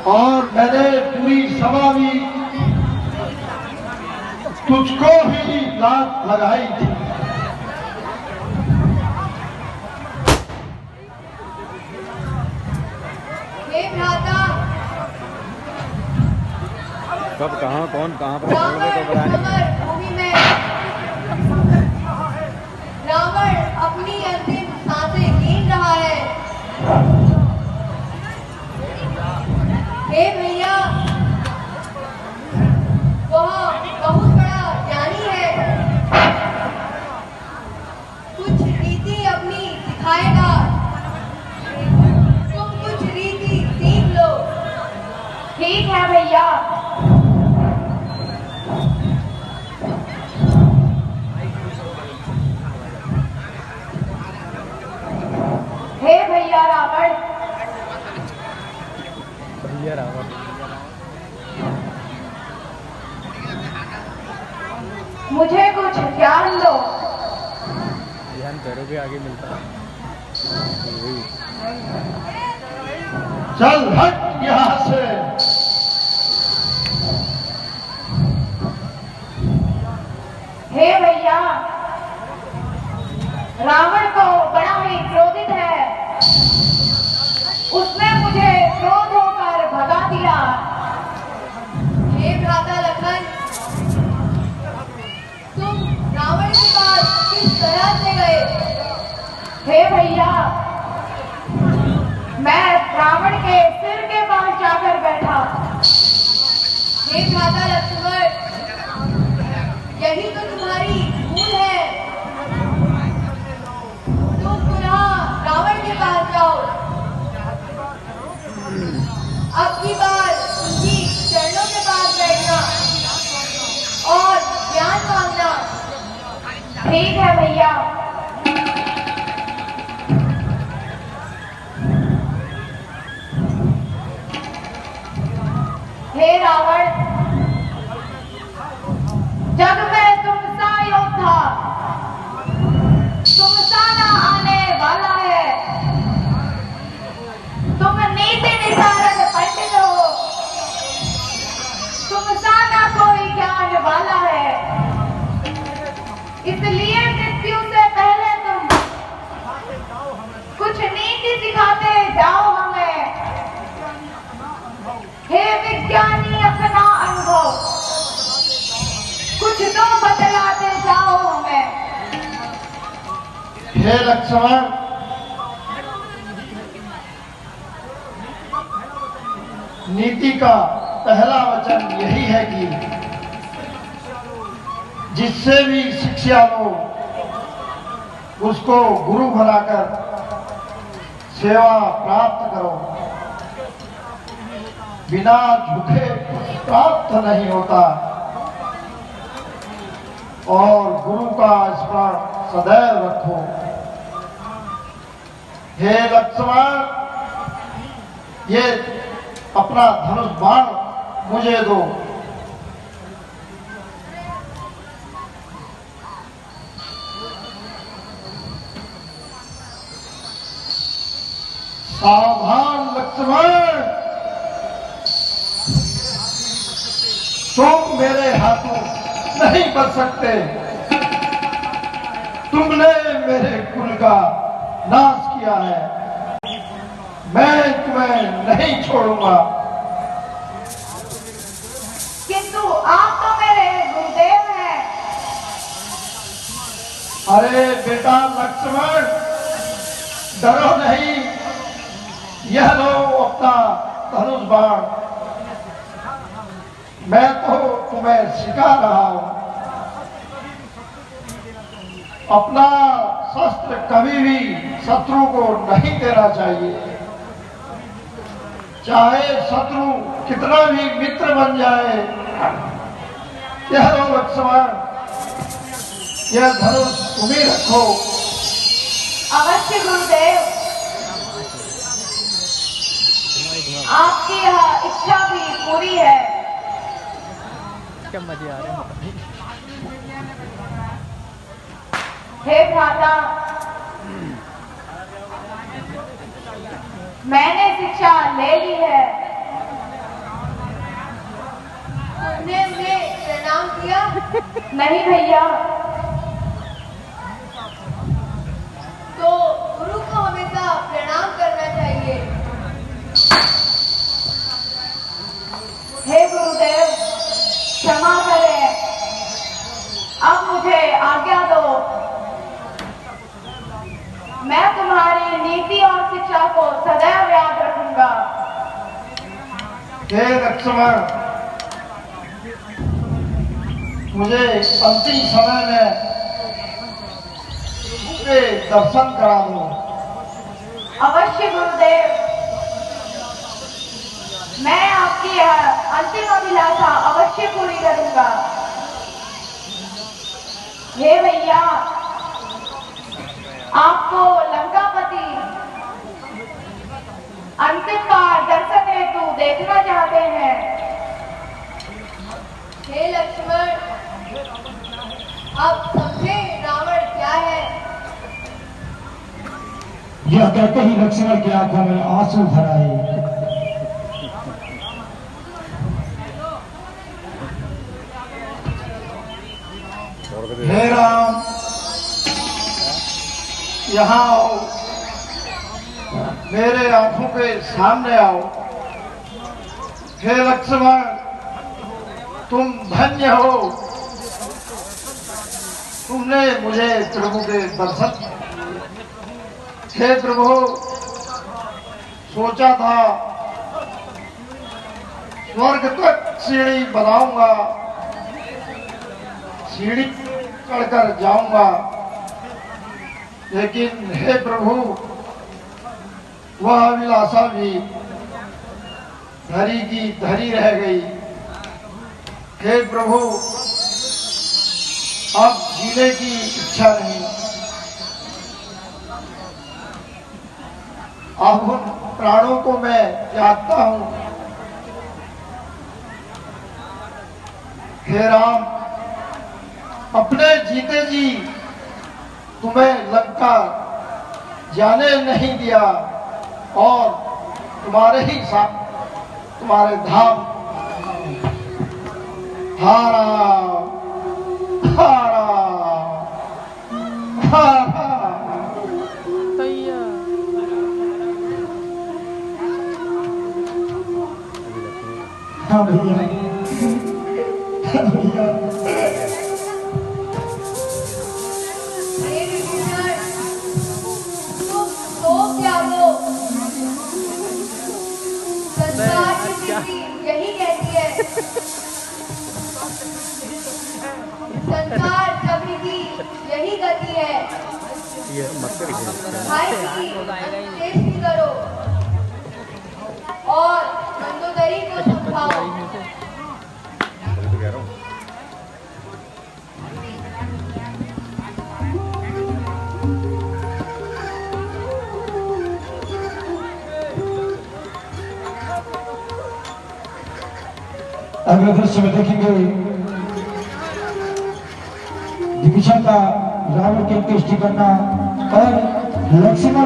और मैंने पूरी सभा में तुझको ही लात लगाई थी। हे भ्राता, कब कहाँ कौन कहाँ पर भूमि में रावण अपनी अंतिम सांसें गिन रहा है। हे भैया, वह बहुत बड़ा ज्ञानी है, कुछ रीति अपनी सिखाएगा, तुम कुछ रीति सीख लो। ठीक है भैया। हे भैया रावण, मुझे कुछ ज्ञान दो। ध्यान करो भी आगे मिलता। चल हट यहाँ से। हे भैया, रावण को बड़ा ही क्रोधित है, उसने मुझे क्रोध होकर भगा दिया। हे भ्राता लखन, तुम रावण के पास किस तरह से गए? हे भैया, मैं रावण के सिर के पास जाकर बैठा। हे भ्राता लक्ष्मण, यही तो तुम्हारी भूल है, तुम पुनः रावण के पास जाओ, अब की बार उनकी चरणों के पास बैठना और ज्ञान मांगना। ठीक है भैया। हे रावण, जग में तुमसा योद्धा, तुमसा ना आने वाला है। तुम नीति निसारद पंडित हो, तुमसा ना कोई ज्ञान वाला है, इसलिए मृत्यु से पहले तुम कुछ नीति सिखाते जाओ हमें। हे विज्ञानी, अपना अनुभव कुछ तो बतलाते जाओ हमें। हे लक्ष्मण, नीति का पहला वचन यही है कि जिससे भी शिक्षा लो उसको गुरु बनाकर सेवा प्राप्त करो। बिना झुके कुछ प्राप्त नहीं होता और गुरु का स्मरण सदैव रखो। हे लक्ष्मण, ये अपना धनुष बाण मुझे दो। सावधान लक्ष्मण, तुम मेरे हाथों नहीं बच सकते। तुमने मेरे कुल का नाश किया है, मैं तुम्हें नहीं छोड़ूंगा। किंतु आप तो मेरे गुरुदेव हैं। अरे बेटा लक्ष्मण, डरो नहीं, यह लो अपना धनुष बाण। मैं तो तुम्हें सिखा रहा हूं, अपना शस्त्र कभी भी शत्रु को नहीं देना चाहिए। चाहे शत्रु कितना भी मित्र बन जाए। यह लो लक्ष्मण, यह धनुष तुम्हें रखो। अवश्य गुरुदेव, आपकी यह इच्छा भी पूरी है। क्या मजे आ रहे हैं। हे भ्राता, मैंने शिक्षा ले ली है, नहीं भैया। तो गुरु को हमेशा प्रणाम करना चाहिए। हे गुरुदेव, क्षमा करें, अब मुझे आज्ञा दो। मैं तुम्हारी नीति और शिक्षा को सदैव याद रखूंगा। हे लक्ष्मण, मुझे अंतिम समय में उनके दर्शन करा दो। अवश्य गुरुदेव, मैं आपकी यह अंतिम अभिलाषा अवश्य पूरी करूंगा। हे भैया, आपको लंकापति अंतिम बार दर्शन हेतु देखना चाहते हैं। हे लक्ष्मण, अब समझे रावण क्या है। यह कहते ही लक्ष्मण की आंखों में आंसू भर आए। हे राम, यहाँ आओ, मेरे आंखों के सामने आओ। हे लक्ष्मण, तुम धन्य हो, तुमने मुझे प्रभु के दर्शन। हे प्रभु, सोचा था स्वर्ग तक सीढ़ी बनाऊंगा, सीढ़ी चढ़कर जाऊंगा, लेकिन हे प्रभु, वह अभिलाषा भी धरी की धरी रह गई। हे प्रभु, अब जीने की इच्छा नहीं। अब उन प्राणों को मैं त्यागता हूं। हे राम, अपने जीते जी तुम्हें लंका जाने नहीं दिया और तुम्हारे ही साथ तुम्हारे धाम हारा हारा हारा। हाँ भैया, हाँ भैया। हे विभीषण, तुम सो क्या हो। संसार की नीति यही कहती है, संसार चक्र की यही गति है। ये मत करिए। भाई की अंत्येष्टि करो और मंदोदरी को समझाओ। तो कह रहा हूँ। अगले दृश्य में देखेंगे विभीषण का रावण की अंत्येष्टि करना और लक्ष्मण का